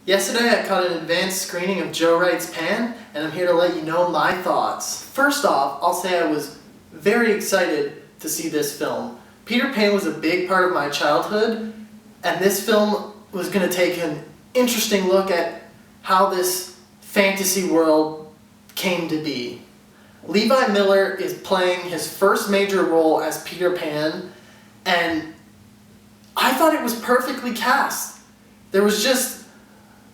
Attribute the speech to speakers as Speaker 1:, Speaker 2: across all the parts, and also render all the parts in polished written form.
Speaker 1: Yesterday I caught an advanced screening of Joe Wright's Pan, and I'm here to let you know my thoughts. First off, I'll say I was very excited to see this film. Peter Pan was a big part of my childhood, and this film was going to take an interesting look at how this fantasy world came to be. Levi Miller is playing his first major role as Peter Pan, and I thought it was perfectly cast. There was just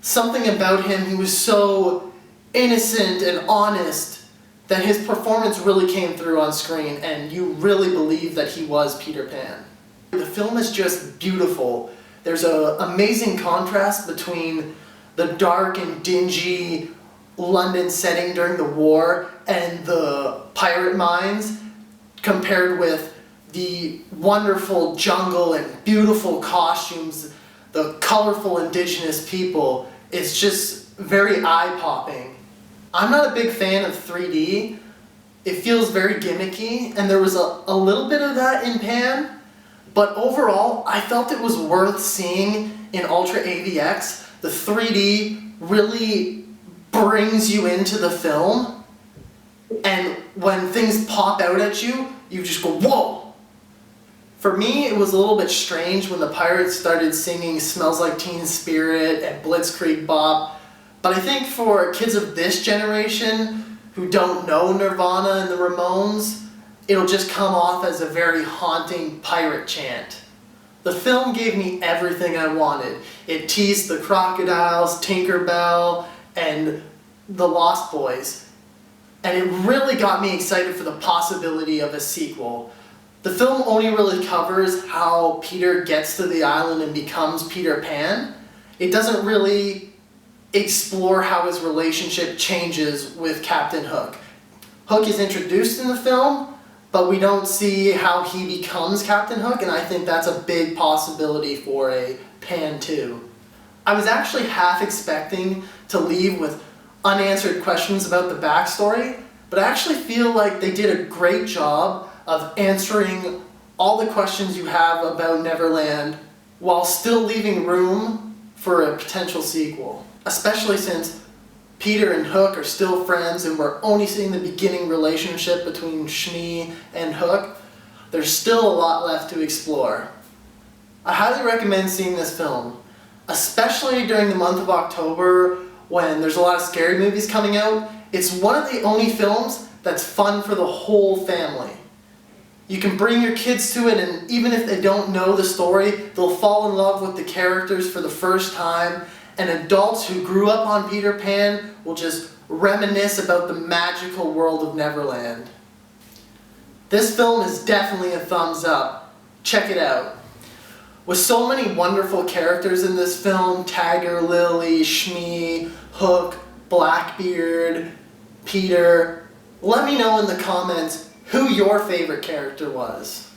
Speaker 1: something about him. He was so innocent and honest that his performance really came through on screen, and you really believe that he was Peter Pan. The film is just beautiful. There's an amazing contrast between the dark and dingy London setting during the war and the pirate mines, compared with the wonderful jungle and beautiful costumes, the colorful indigenous people. It's just very eye-popping. I'm not a big fan of 3D. It feels very gimmicky, and there was a little bit of that in Pan, but overall I felt it was worth seeing in Ultra AVX. The 3D really brings you into the film, and when things pop out at you, you just go, whoa! For me, it was a little bit strange when the Pirates started singing Smells Like Teen Spirit and Blitzkrieg Bop, but I think for kids of this generation who don't know Nirvana and the Ramones, it'll just come off as a very haunting pirate chant. The film gave me everything I wanted. It teased the crocodiles, Tinkerbell, and the Lost Boys, and it really got me excited for the possibility of a sequel. The film only really covers how Peter gets to the island and becomes Peter Pan. It doesn't really explore how his relationship changes with Captain Hook. Hook is introduced in the film, but we don't see how he becomes Captain Hook, and I think that's a big possibility for a Pan 2. I was actually half expecting to leave with unanswered questions about the backstory, but I actually feel like they did a great job of answering all the questions you have about Neverland while still leaving room for a potential sequel. Especially since Peter and Hook are still friends and we're only seeing the beginning relationship between Smee and Hook. There's still a lot left to explore. I highly recommend seeing this film, especially during the month of October when there's a lot of scary movies coming out. It's one of the only films that's fun for the whole family. You can bring your kids to it, and even if they don't know the story, they'll fall in love with the characters for the first time, and adults who grew up on Peter Pan will just reminisce about the magical world of Neverland. This film is definitely a thumbs up. Check it out. With so many wonderful characters in this film, Tiger Lily, Smee, Hook, Blackbeard, Peter, let me know in the comments who your favorite character was.